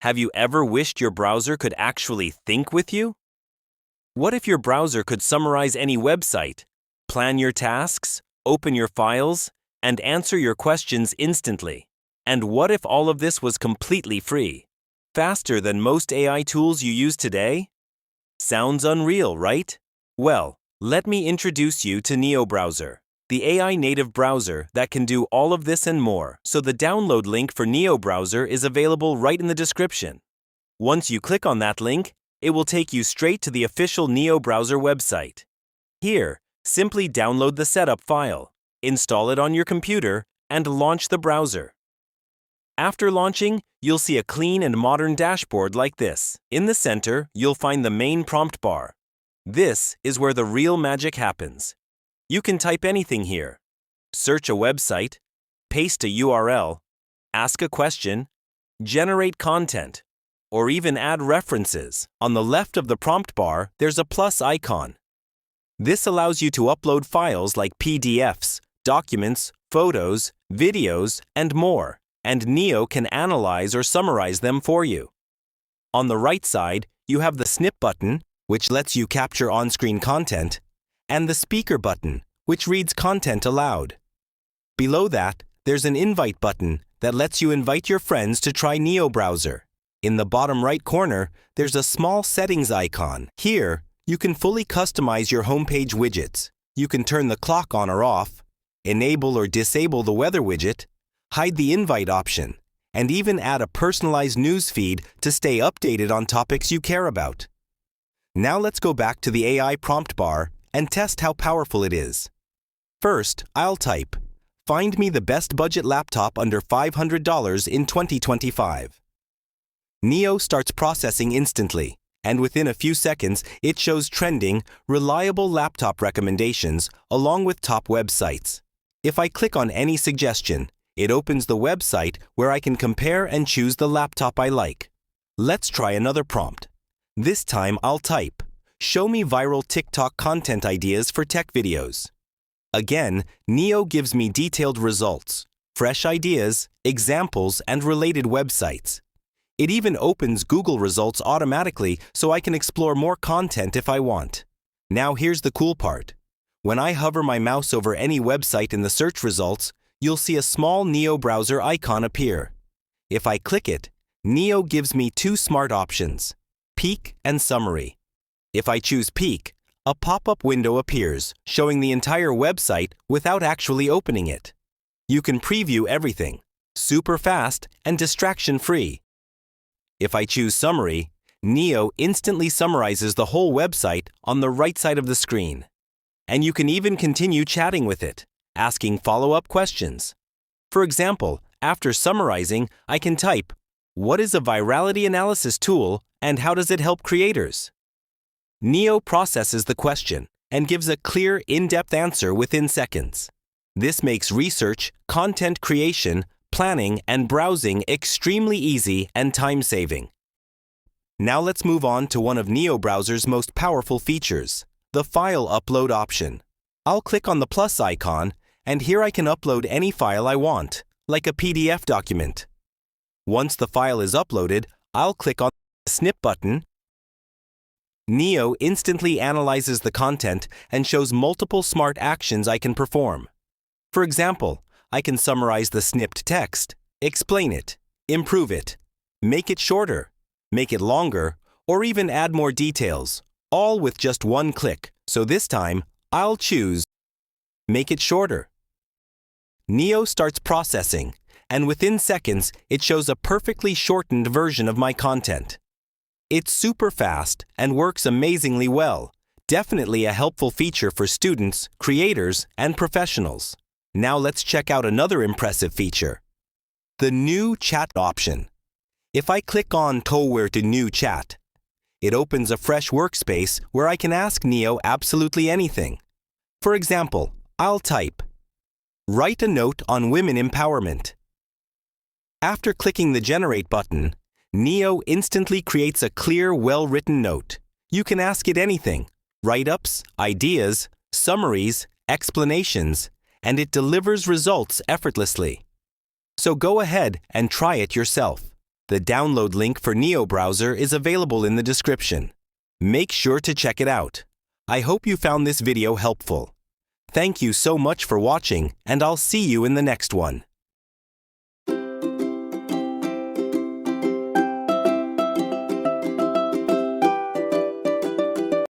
Have you ever wished your browser could actually think with you? What if your browser could summarize any website, plan your tasks, open your files, and answer your questions instantly? And what if all of this was completely free? Faster than most AI tools you use today? Sounds unreal, right? Well, let me introduce you to Neo Browser, the AI native browser that can do all of this and more. So the download link for Neo Browser is available right in the description. Once you click on that link, it will take you straight to the official Neo Browser website. Here, simply download the setup file, install it on your computer, and launch the browser. After launching, you'll see a clean and modern dashboard like this. In the center, you'll find the main prompt bar. This is where the real magic happens. You can type anything here. Search a website, paste a URL, ask a question, generate content, or even add references. On the left of the prompt bar, there's a plus icon. This allows you to upload files like PDFs, documents, photos, videos, and more, and Neo can analyze or summarize them for you. On the right side, you have the Snip button, which lets you capture on-screen content, and the speaker button, which reads content aloud. Below that, there's an invite button that lets you invite your friends to try Neo Browser. In the bottom right corner, there's a small settings icon. Here, you can fully customize your homepage widgets. You can turn the clock on or off, enable or disable the weather widget, hide the invite option, and even add a personalized news feed to stay updated on topics you care about. Now let's go back to the AI prompt bar and test how powerful it is. First, I'll type, "Find me the best budget laptop under $500 in 2025. Neo starts processing instantly, and within a few seconds, it shows trending, reliable laptop recommendations along with top websites. If I click on any suggestion, it opens the website where I can compare and choose the laptop I like. Let's try another prompt. This time I'll type, "Show me viral TikTok content ideas for tech videos." Again, Neo gives me detailed results, fresh ideas, examples, and related websites. It even opens Google results automatically so I can explore more content if I want. Now here's the cool part. When I hover my mouse over any website in the search results, you'll see a small Neo Browser icon appear. If I click it, Neo gives me two smart options, Peek and Summary. If I choose Peek, a pop-up window appears showing the entire website without actually opening it. You can preview everything, super fast and distraction-free. If I choose Summary, Neo instantly summarizes the whole website on the right side of the screen. And you can even continue chatting with it, asking follow-up questions. For example, after summarizing, I can type, "What is a virality analysis tool and how does it help creators?" Neo processes the question and gives a clear, in-depth answer within seconds. This makes research, content creation, planning, and browsing extremely easy and time-saving. Now let's move on to one of Neo Browser's most powerful features, the file upload option. I'll click on the plus icon, and here I can upload any file I want, like a PDF document. Once the file is uploaded, I'll click on the Snip button. Neo instantly analyzes the content and shows multiple smart actions I can perform. For example, I can summarize the snipped text, explain it, improve it, make it shorter, make it longer, or even add more details, all with just one click. So this time, I'll choose Make it shorter. Neo starts processing, and within seconds, it shows a perfectly shortened version of my content. It's super fast and works amazingly well. Definitely a helpful feature for students, creators, and professionals. Now let's check out another impressive feature, the new chat option. If I click on Towhere to New Chat, it opens a fresh workspace where I can ask Neo absolutely anything. For example, I'll type, "Write a note on women empowerment." After clicking the Generate button, Neo instantly creates a clear, well-written note. You can ask it anything, write-ups, ideas, summaries, explanations, and it delivers results effortlessly. So go ahead and try it yourself. The download link for Neo browser is available in the description. Make sure to check it out. I hope you found this video helpful. Thank you so much for watching, and I'll see you in the next one.